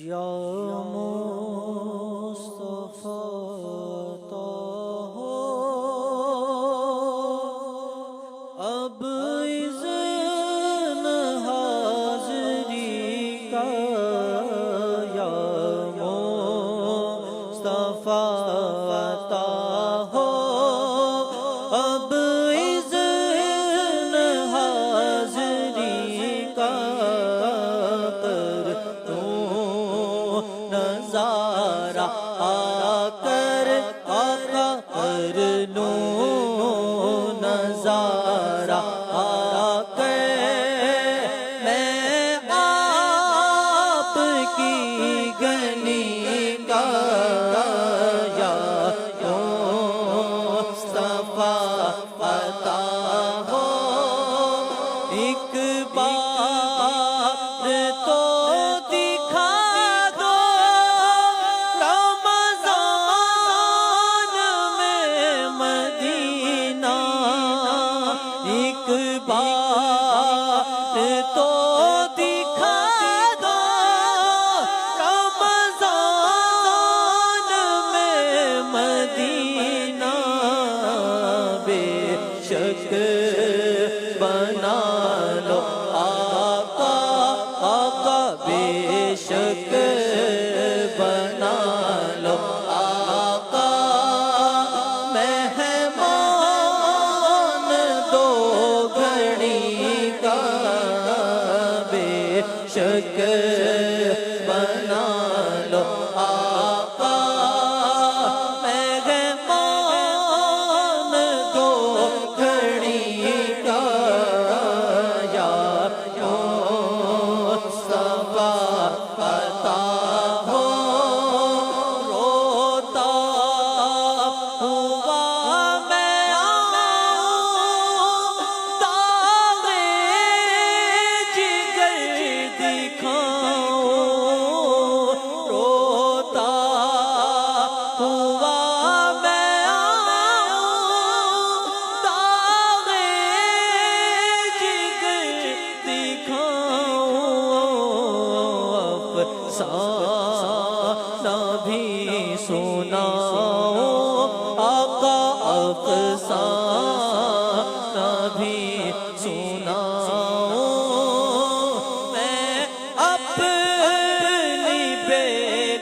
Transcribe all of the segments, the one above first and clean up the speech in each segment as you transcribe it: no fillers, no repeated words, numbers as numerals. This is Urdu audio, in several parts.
یا مصطفیٰ اب اذن حاضری کا، یا مصطفیٰ عطا ہو اب اذن حاضری کا، کر تو نظارہ آ کر آقا کر لوں نظارہ آ کر میں آپ کی گلی کا، یا مصطفیٰ عطا ہو ایک بار تو دکھا دو رمضان میں مدینہ، ایک بار تو دکھا دو رمضان میں مدینہ، بے شک بنا لو آقا آقا، بے شک بنا لو آقا مہمان دو گھڑی کا، بے شک بنا لو آقا مہمان دو گھڑی کا، یا مصطفیٰ عطا ہو روتا ہوا میں آؤں داغ جگر دکھاؤں، روتا ہوا میں آؤں داغ جگر دکھاؤں، افسانہ بھی سناؤں آقا افسانہ بھی سناؤں، میں اپنی بے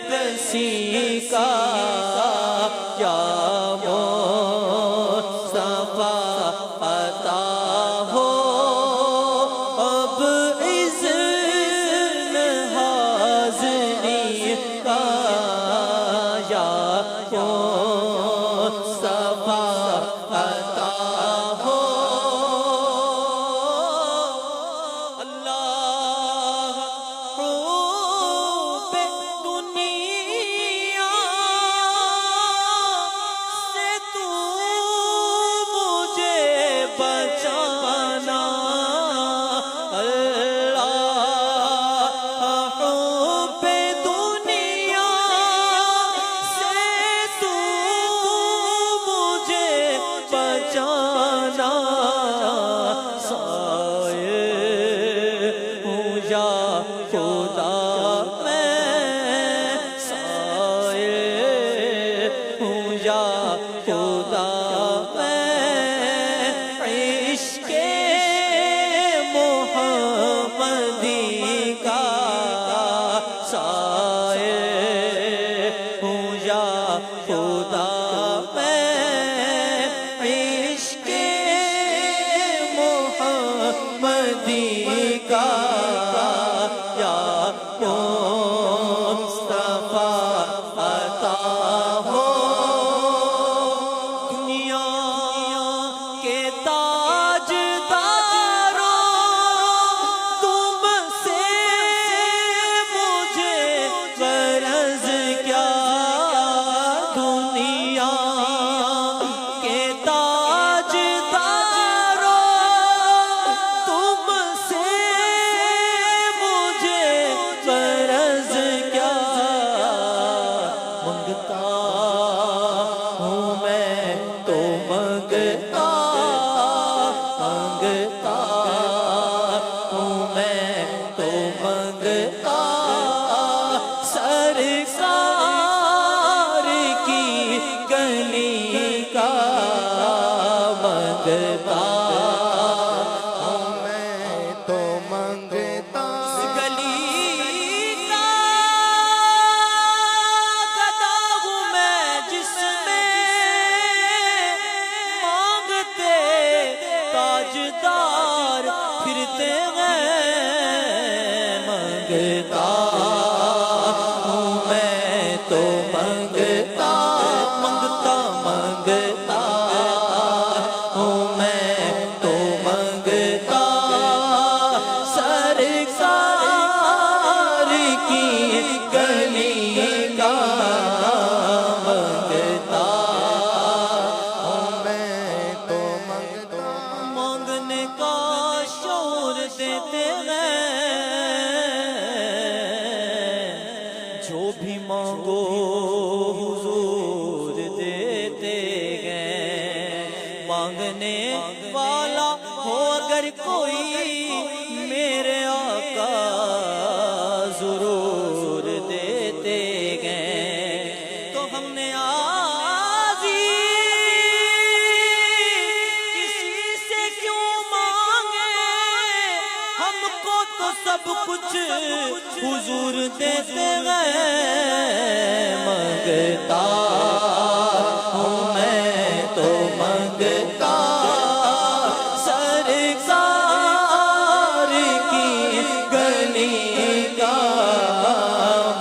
کسی کا، یا مصطفیٰ عطا ہو اب اذن حاضری کا، یا مصطفیٰ عطا ہو اللہ حب دنیا سے تو مجھے بچانا، اللہ حب دنیا سے تو مجھے بچانا، سائے ہوں یا خدا میں سائے ہوں یا خدا میں عشق محمدی کا، سائے ہوں یا خدا میں عشق محمدی کا، یا مصطفیٰ عطا ہو دنیا کے تاجداروں تم سے مجھے غرض کیا، دنیا سرکار کی گلی کا منگتا ہوں میں تو منگتا گلی کا گدا ہوں میں جس میں مانگتے تاجدار پھرتے ہیں منگتا ہوں میں تو منگتا منگتا منگتا ہوں میں تو منگتا سرکار کی گلی کا منگتا ہوں میں تو منگتا مانگنے کا شعور دیتے ہیں جو بھی مانگو حضور دیتے گئے مانگنے والا ہو اگر کوئی میرے آقا ضرور دیتے گئے تو ہم نے آزی کسی سے کیوں مانگے ہم کو تو سب کچھ حضور دیتے گئے منگتا ہوں میں تو منگتا سرکار کی گلی کا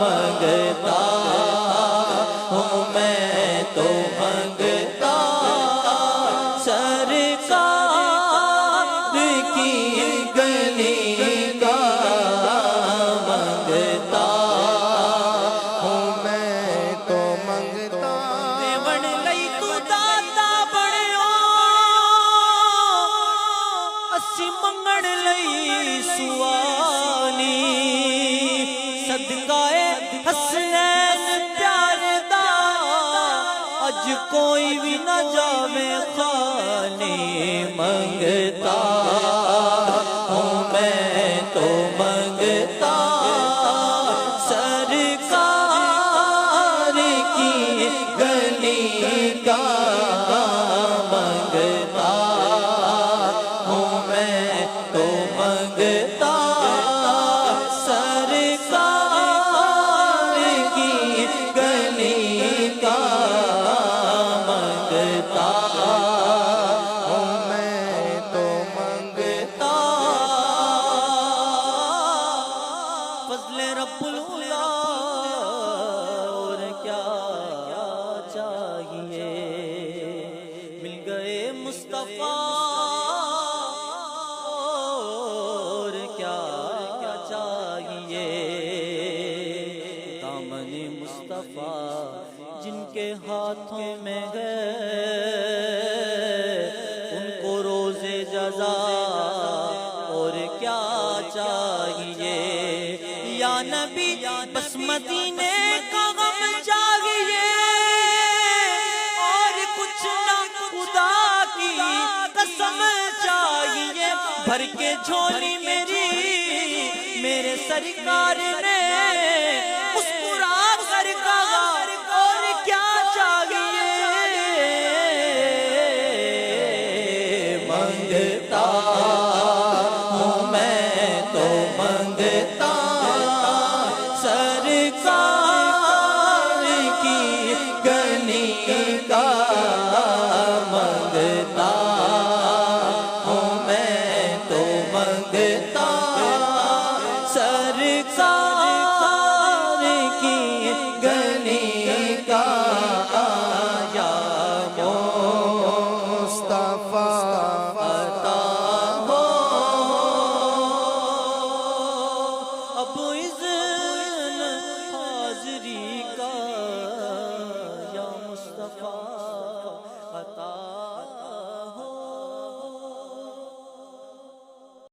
منگتا ہوں میں تو منگتا سرکار کی گلی کا منگتا ہوں میں تو منگتا دیوڑ لئی تو داتا بڑیو اسی منگڑ لئی سوالی صدقائے حسین پیارے دا اج کوئی بھی نہ جاوے خالی منگتا ہوں میں تو منگتا سرکار کی گلی کا منگتا ہوں میں تو منگتا سرکار کی گلی کا منگتا ہوں میں تو منگتا فضل رب العلا اور کیا چاہیے مل گئے مصطفیٰ اور کیا چاہیے دامن مصطفیٰ جن کے ہاتھوں میں ہے ان کو روز جزا اور کیا چاہیے یا نبی بس مدینے کا غم چاہیے اور کچھ نہ خدا کی قسم چاہیے بھر کے جھولی میری میرے سرکار نے مسکرا کر کہا اور کیا چاہیے منگتا ہوں میں تو منگتا سرکار کی گلی کا منگتا ہوں میں تو منگتا